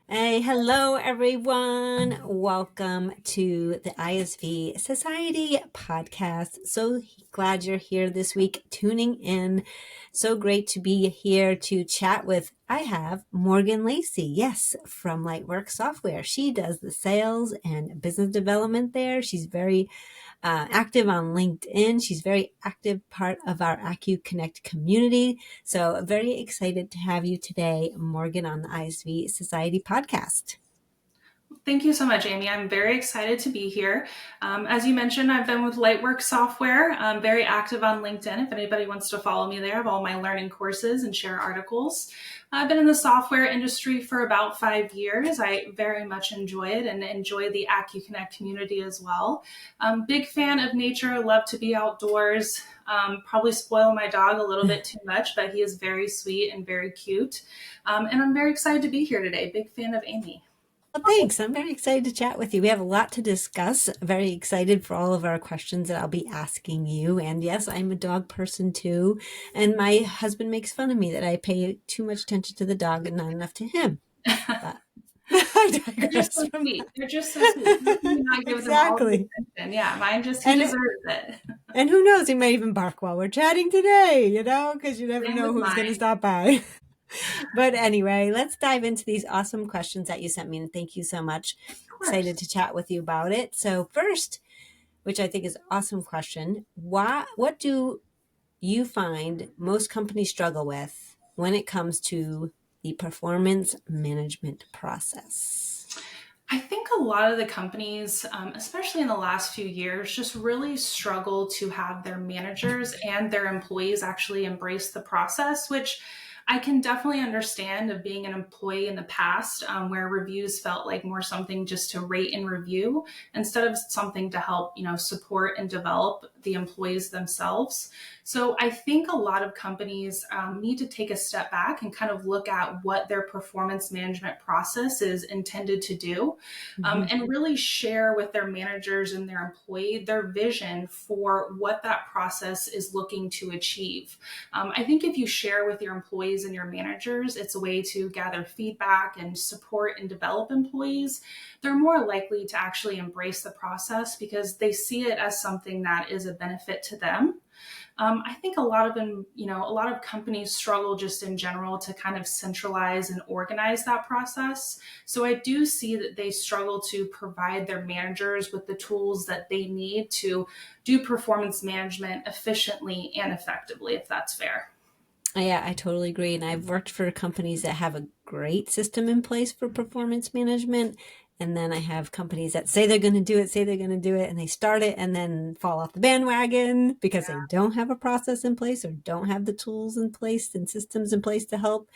Hey, hello everyone. Welcome to the ISV Society podcast. So glad you're here this week tuning in. So great to be here to chat with. I have Morgan Lacey, yes, from LightWork Software. She does the sales and business development there. She's very active on LinkedIn. She's very active part of our AccuConnect Connect community. So very excited to have you today, Morgan, on the ISV Society podcast. Thank you so much, Amiee. I'm very excited to be here. As you mentioned, I've been with LightWork Software. I'm very active on LinkedIn. If anybody wants to follow me there, I have all my learning courses and share articles. I've been in the software industry for about 5 years. I very much enjoy it and enjoy the AccuConnect community as well. Big fan of nature, love to be outdoors. Probably spoil my dog a little bit too much, but he is very sweet and very cute. And I'm very excited to be here today. Big fan of Amiee. Well, thanks. I'm very excited to chat with you. We have a lot to discuss. Very excited for all of our questions that I'll be asking you. And yes, I'm a dog person too. And my husband makes fun of me that I pay too much attention to the dog and not enough to him. But I They're just digress so from sweet. that. They're just so sweet. How can you not give them all the Exactly. attention? Yeah, mine just, he And deserves it. And who knows, he might even bark while we're chatting today, because you never Same know with who's going to mine. stop by. But anyway, let's dive into these awesome questions that you sent me. And thank you so much. Of Excited course. to chat with you about it. So first, which I think is an awesome question, what do you find most companies struggle with when it comes to the performance management process? I think a lot of the companies, especially in the last few years, just really struggle to have their managers and their employees actually embrace the process, which I can definitely understand of being an employee in the past where reviews felt like more something just to rate and review instead of something to help, support and develop the employees themselves. So I think a lot of companies need to take a step back and kind of look at what their performance management process is intended to do, Mm-hmm. and really share with their managers and their employee their vision for what that process is looking to achieve. I think if you share with your employees and your managers, it's a way to gather feedback and support and develop employees. They're more likely to actually embrace the process because they see it as something that is a benefit to them. I think a lot of them, a lot of companies struggle just in general to kind of centralize and organize that process. So I do see that they struggle to provide their managers with the tools that they need to do performance management efficiently and effectively, if that's fair. Yeah, I totally agree. And I've worked for companies that have a great system in place for performance management. And then I have companies that say they're going to do it, and they start it and then fall off the bandwagon because they don't have a process in place or don't have the tools in place and systems in place to help.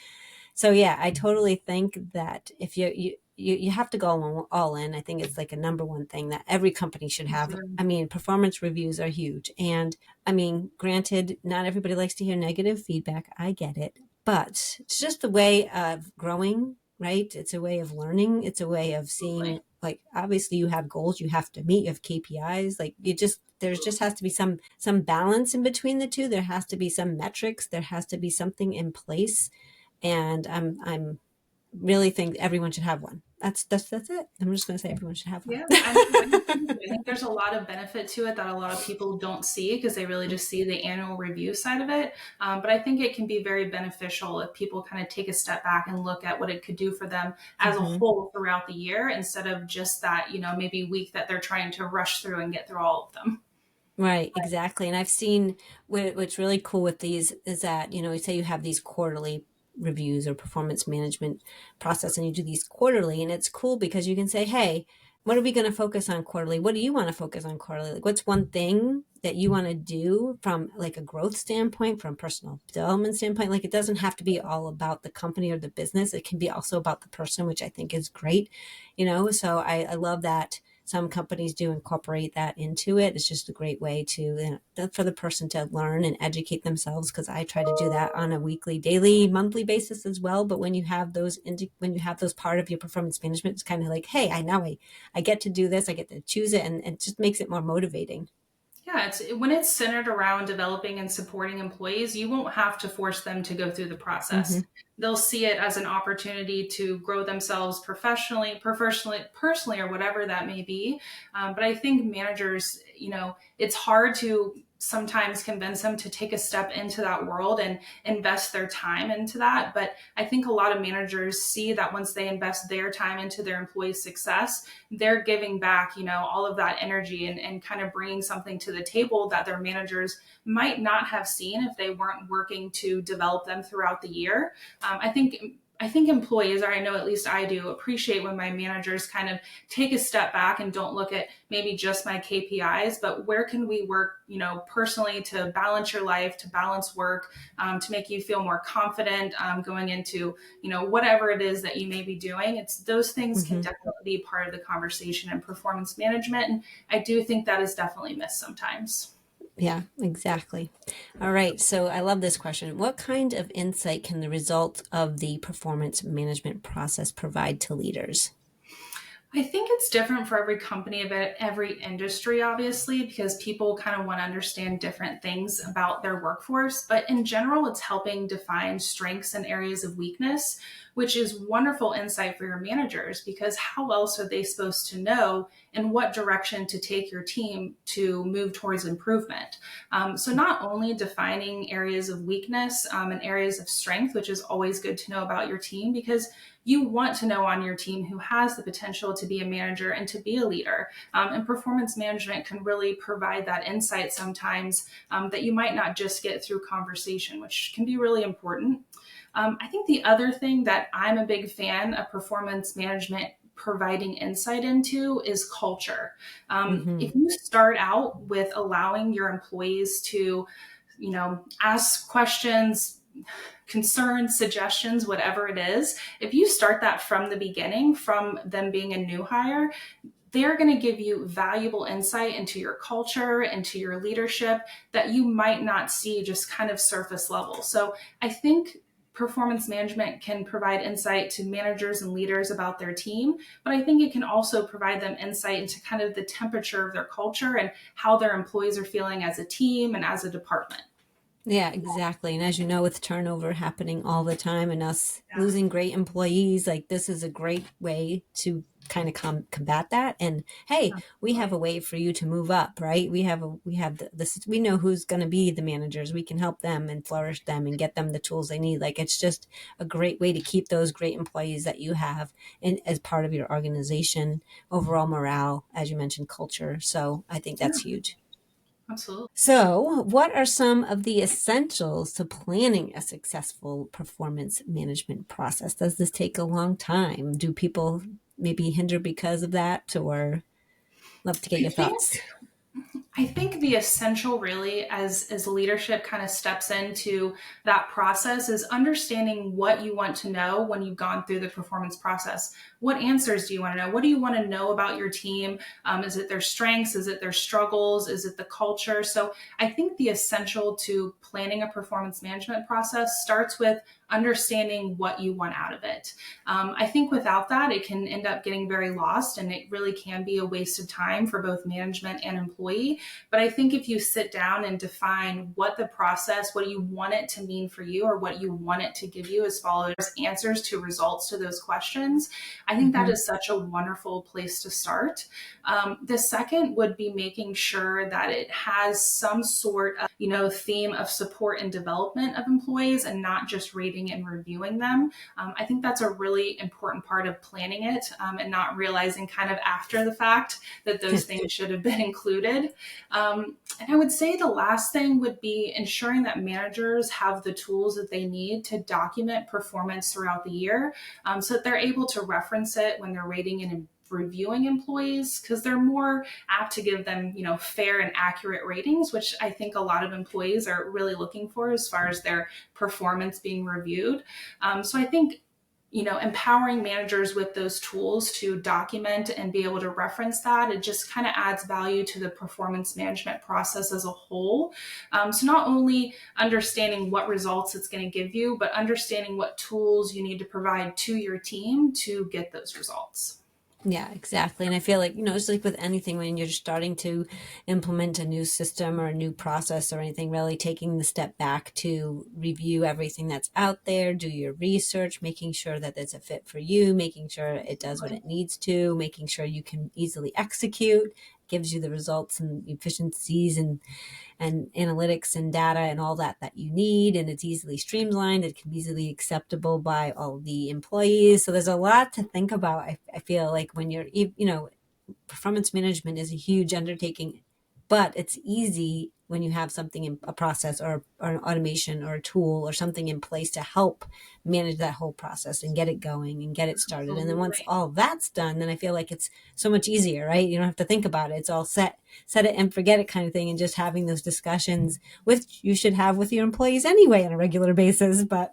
So yeah, I totally think that if you have to go all in. I think it's like a number one thing that every company should have. I mean, performance reviews are huge. And I mean, granted, not everybody likes to hear negative feedback. I get it. But it's just a way of growing, right? It's a way of learning. It's a way of Absolutely. seeing, like, obviously you have goals you have to meet, you have KPIs. Like there's just has to be some balance in between the two. There has to be some metrics. There has to be something in place. And I'm really think everyone should have one. That's it. I'm just going to say everyone should have one. Yeah, I think there's a lot of benefit to it that a lot of people don't see because they really just see the annual review side of it. But I think it can be very beneficial if people kind of take a step back and look at what it could do for them as a Hmm. whole throughout the year instead of just that, maybe week that they're trying to rush through and get through all of them. Right, exactly. And I've seen what's really cool with these is that, say you have these quarterly reviews or performance management process and you do these quarterly, and it's cool because you can say, hey, what are we going to focus on quarterly? What do you want to focus on quarterly? Like, what's one thing that you want to do from like a growth standpoint, from personal development standpoint? Like, it doesn't have to be all about the company or the business. It can be also about the person, which I think is great. So I love that some companies do incorporate that into it. It's just a great way to, for the person to learn and educate themselves. Because I try to do that on a weekly, daily, monthly basis as well. But when you have those part of your performance management, it's kind of like, hey, I get to do this. I get to choose it, and it just makes it more motivating. Yeah, it's when it's centered around developing and supporting employees, you won't have to force them to go through the Hmm. process. They'll see it as an opportunity to grow themselves personally, or whatever that may be. But I think managers, it's hard to sometimes convince them to take a step into that world and invest their time into that. But I think a lot of managers see that once they invest their time into their employees' success, they're giving back, all of that energy and kind of bringing something to the table that their managers might not have seen if they weren't working to develop them throughout the year. I think employees, or I know at least I do, appreciate when my managers kind of take a step back and don't look at maybe just my KPIs, but where can we work, personally to balance your life, to balance work, to make you feel more confident going into, whatever it is that you may be doing. It's those things can Hmm. definitely be part of the conversation in performance management. And I do think that is definitely missed sometimes. Yeah, exactly. All right. So I love this question. What kind of insight can the result of the performance management process provide to leaders? I think it's different for every company, about every industry, obviously, because people kind of want to understand different things about their workforce. But in general, it's helping define strengths and areas of weakness, which is wonderful insight for your managers, because how else are they supposed to know in what direction to take your team to move towards improvement? So, not only defining areas of weakness and areas of strength, which is always good to know about your team, because you want to know on your team who has the potential to be a manager and to be a leader. And performance management can really provide that insight sometimes that you might not just get through conversation, which can be really important. I think the other thing that I'm a big fan of performance management providing insight into is culture. Hmm. If you start out with allowing your employees to, ask questions, concerns, suggestions, whatever it is, if you start that from the beginning, from them being a new hire, they're going to give you valuable insight into your culture, into your leadership that you might not see just kind of surface level. So I think performance management can provide insight to managers and leaders about their team, but I think it can also provide them insight into kind of the temperature of their culture and how their employees are feeling as a team and as a department. Yeah, exactly. And as you know, with turnover happening all the time and us Yeah. losing great employees, like this is a great way to kind of combat that. And hey, we have Absolutely. a way for you to move up, right? We have this, we know who's going to be the managers. We can help them and flourish them and get them the tools they need. Like it's just a great way to keep those great employees that you have in, as part of your organization, overall morale, as you mentioned, culture. So I think Yeah, that's huge. absolutely. So, what are some of the essentials to planning a successful performance management process? Does this take a long time? Do people maybe hinder because of that? Or love to get I your think thoughts. I think the essential really as leadership kind of steps into that process is understanding what you want to know when you've gone through the performance process. What answers do you want to know? What do you want to know about your team? Is it their strengths? Is it their struggles? Is it the culture? So I think the essential to planning a performance management process starts with understanding what you want out of it. I think without that, it can end up getting very lost and it really can be a waste of time for both management and employee. But I think if you sit down and define what the process, what you want it to mean for you, or what you want it to give you as followers answers to results to those questions, I think that Hmm. is such a wonderful place to start. The second would be making sure that it has some sort of, theme of support and development of employees and not just rating and reviewing them. I think that's a really important part of planning it and not realizing kind of after the fact that those things should have been included. And I would say the last thing would be ensuring that managers have the tools that they need to document performance throughout the year so that they're able to reference it when they're rating and reviewing employees, because they're more apt to give them fair and accurate ratings, which I think a lot of employees are really looking for as far as their performance being reviewed. So I think empowering managers with those tools to document and be able to reference that, it just kind of adds value to the performance management process as a whole. So not only understanding what results it's going to give you, but understanding what tools you need to provide to your team to get those results. Yeah, exactly. And I feel like, it's like with anything when you're starting to implement a new system or a new process or anything, really taking the step back to review everything that's out there, do your research, making sure that it's a fit for you, making sure it does what it needs to, making sure you can easily execute, gives you the results and efficiencies and analytics and data and all that you need, and it's easily streamlined, it can be easily acceptable by all the employees. So there's a lot to think about. I feel like when performance management is a huge undertaking, but it's easy when you have something in a process or an automation or a tool or something in place to help manage that whole process and get it going and get it started. And then once Absolutely. all that's done, then I feel like it's so much easier, right? You don't have to think about it. It's all set it and forget it kind of thing. And just having those discussions, which you should have with your employees anyway on a regular basis. But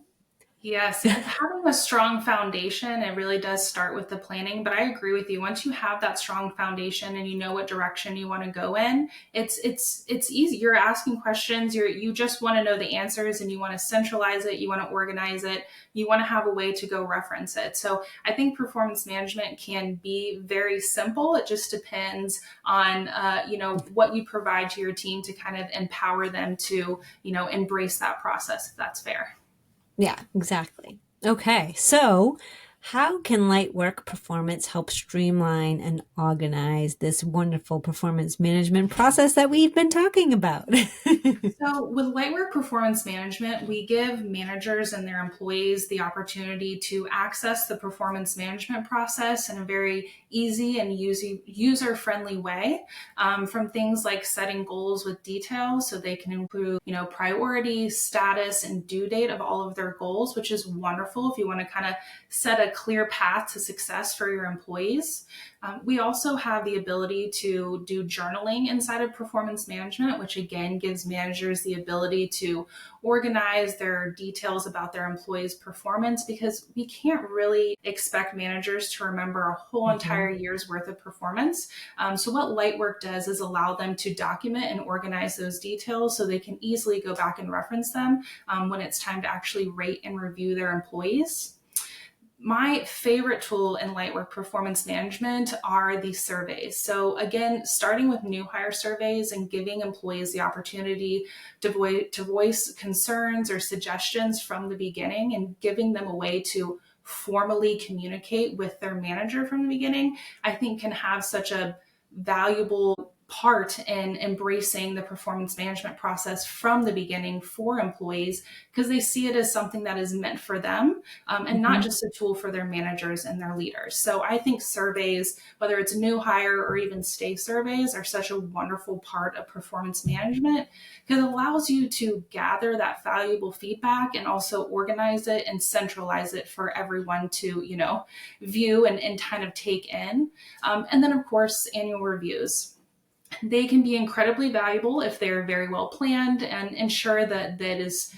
Yes, having a strong foundation, it really does start with the planning. But I agree with you. Once you have that strong foundation and you know what direction you want to go in, it's easy. You're asking questions. You just want to know the answers, and you want to centralize it. You want to organize it. You want to have a way to go reference it. So I think performance management can be very simple. It just depends on what you provide to your team to kind of empower them to embrace that process. If that's fair. yeah, exactly. Okay, so how can LightWork Performance help streamline and organize this wonderful performance management process that we've been talking about? So, with LightWork Performance Management, we give managers and their employees the opportunity to access the performance management process in a very easy and user friendly way. From things like setting goals with details, so they can include, priority, status, and due date of all of their goals, which is wonderful if you want to kind of set a clear path to success for your employees. We also have the ability to do journaling inside of performance management, which again gives managers the ability to organize their details about their employees' performance, because we can't really expect managers to remember a whole Mhm. entire year's worth of performance. So, what Lightwork does is allow them to document and organize those details so they can easily go back and reference them when it's time to actually rate and review their employees. My favorite tool in Lightwork Performance Management are the surveys. So again, starting with new hire surveys and giving employees the opportunity to voice concerns or suggestions from the beginning, and giving them a way to formally communicate with their manager from the beginning, I think can have such a valuable part in embracing the performance management process from the beginning for employees, because they see it as something that is meant for them, and not Mhm. just a tool for their managers and their leaders. So I think surveys, whether it's new hire or even stay surveys, are such a wonderful part of performance management, because it allows you to gather that valuable feedback and also organize it and centralize it for everyone to, view and kind of take in. And then, of course, annual reviews. They can be incredibly valuable if they're very well planned and ensure that is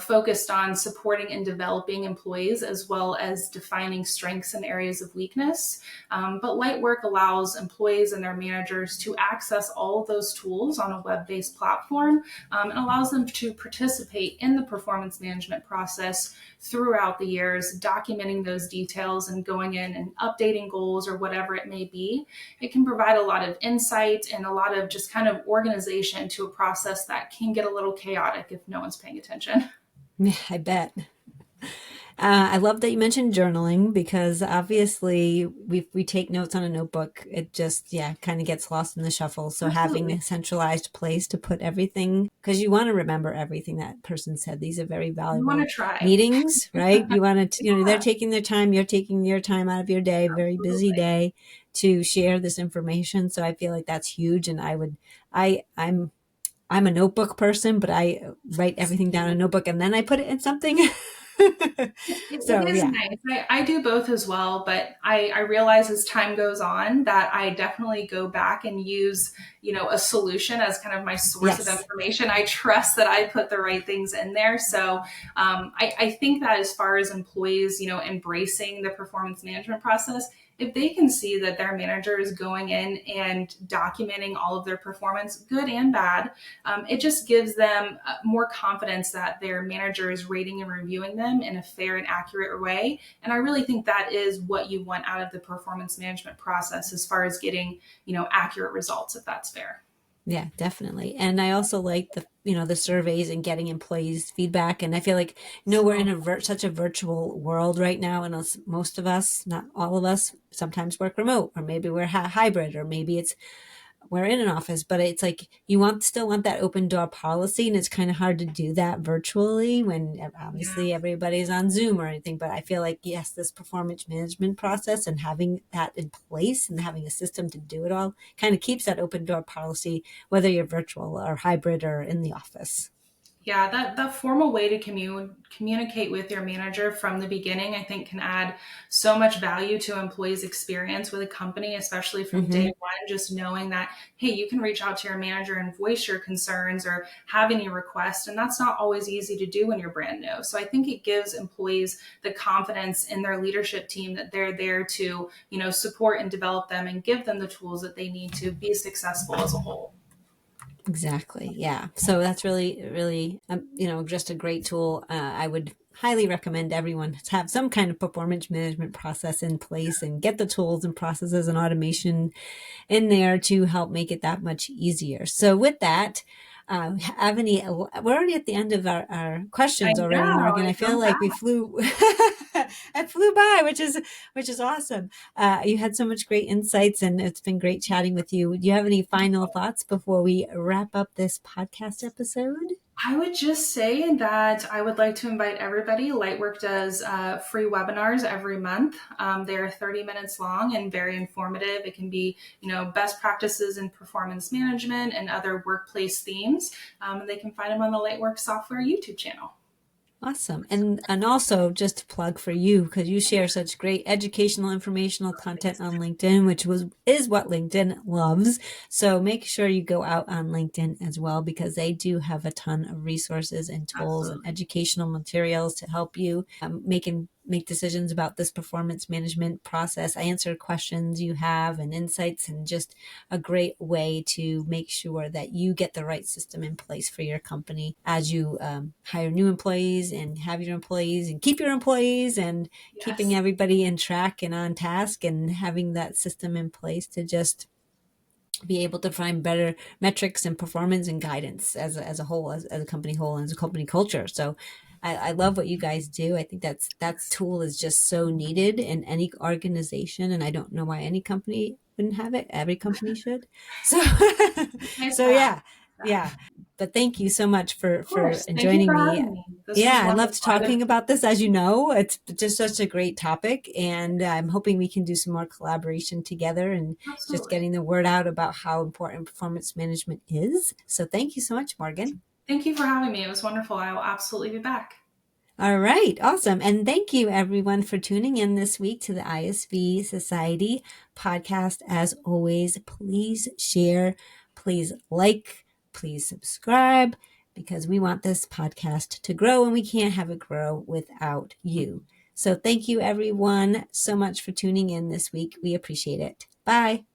focused on supporting and developing employees, as well as defining strengths and areas of weakness. But Lightwork allows employees and their managers to access all of those tools on a web-based platform, and allows them to participate in the performance management process throughout the years, documenting those details and going in and updating goals or whatever it may be. It can provide a lot of insight and a lot of just kind of organization to a process that can get a little chaotic if no one's paying attention. Yeah, I bet. I love that you mentioned journaling because obviously we take notes on a notebook. It just, yeah, kind of gets lost in the shuffle. So having Absolutely. a centralized place to put everything, because you want to remember everything that person said. These are very You want valuable to try. meetings, right? You want to, they're Yeah, taking their time. You're taking your time out of your day, very busy absolutely. day, to share this information. So I feel like that's huge. And I'm a notebook person, but I write everything down in a notebook and then I put it in something. It So is yeah. nice. I do both as well, but I realize as time goes on that I definitely go back and use, a solution as kind of my source of Yes. information. I trust that I put the right things in there. So I think that as far as employees, embracing the performance management process, if they can see that their manager is going in and documenting all of their performance, good and bad, it just gives them more confidence that their manager is rating and reviewing them in a fair and accurate way. And I really think that is what you want out of the performance management process as far as getting, accurate results, if that's fair. Yeah, definitely. And I also like the surveys and getting employees feedback. And I feel like, we're in So, such a virtual world right now. And most of us, not all of us, sometimes work remote, or maybe we're hybrid, or maybe we're in an office, but it's like still want that open door policy, and it's kind of hard to do that virtually when yeah. obviously everybody's on Zoom or anything. But I feel like, yes, this performance management process and having that in place and having a system to do it all kind of keeps that open door policy, whether you're virtual or hybrid or in the office. Yeah, that formal way to communicate with your manager from the beginning, I think, can add so much value to employees' experience with a company, especially from day Mm-hmm. one. Just knowing that, hey, you can reach out to your manager and voice your concerns or have any requests, and that's not always easy to do when you're brand new. So I think it gives employees the confidence in their leadership team that they're there to, support and develop them and give them the tools that they need to be successful as a whole. Exactly. Yeah. So that's really, really, just a great tool. I would highly recommend everyone to have some kind of performance management process in place and get the tools and processes and automation in there to help make it that much easier. So with that, we're already at the end of our I questions already, know, Morgan. I it feel goes like we flew, it flew by, which is awesome. You had so much great insights, and it's been great chatting with you. Do you have any final thoughts before we wrap up this podcast episode? I would just say that I would like to invite everybody. Lightwork does free webinars every month. They're 30 minutes long and very informative. It can be, best practices in performance management and other workplace themes. They can find them on the Lightwork software YouTube channel. Awesome. And also just to plug for you, because you share such great educational, informational content on LinkedIn, which is what LinkedIn loves. So make sure you go out on LinkedIn as well, because they do have a ton of resources and tools and Absolutely. educational materials to help you make decisions about this performance management process, answer questions you have and insights, and just a great way to make sure that you get the right system in place for your company as you hire new employees and have your employees and keep your employees, and keeping Yes. everybody in track and on task, and having that system in place to just be able to find better metrics and performance and guidance as a whole, as a company whole, and as a company culture. So I love what you guys do. I think that Yes. tool is just so needed in any organization, and I don't know why any company wouldn't have it. Every company should. So, Nice so to have. yeah, yeah. But thank you so much Of for course. Thank you joining for me. having me. This was Yeah, I loved wonderful. talking about this. As you know, it's just such a great topic, and I'm hoping we can do some more collaboration together and just Absolutely. getting the word out about how important performance management is. So thank you so much, Morgan. Thank you for having me. It was wonderful. I will absolutely be back. All right, awesome. And thank you everyone for tuning in this week to the ISV Society podcast. As always, please share, please like, please subscribe, because we want this podcast to grow, and we can't have it grow without you. So thank you everyone so much for tuning in this week. We appreciate it. Bye.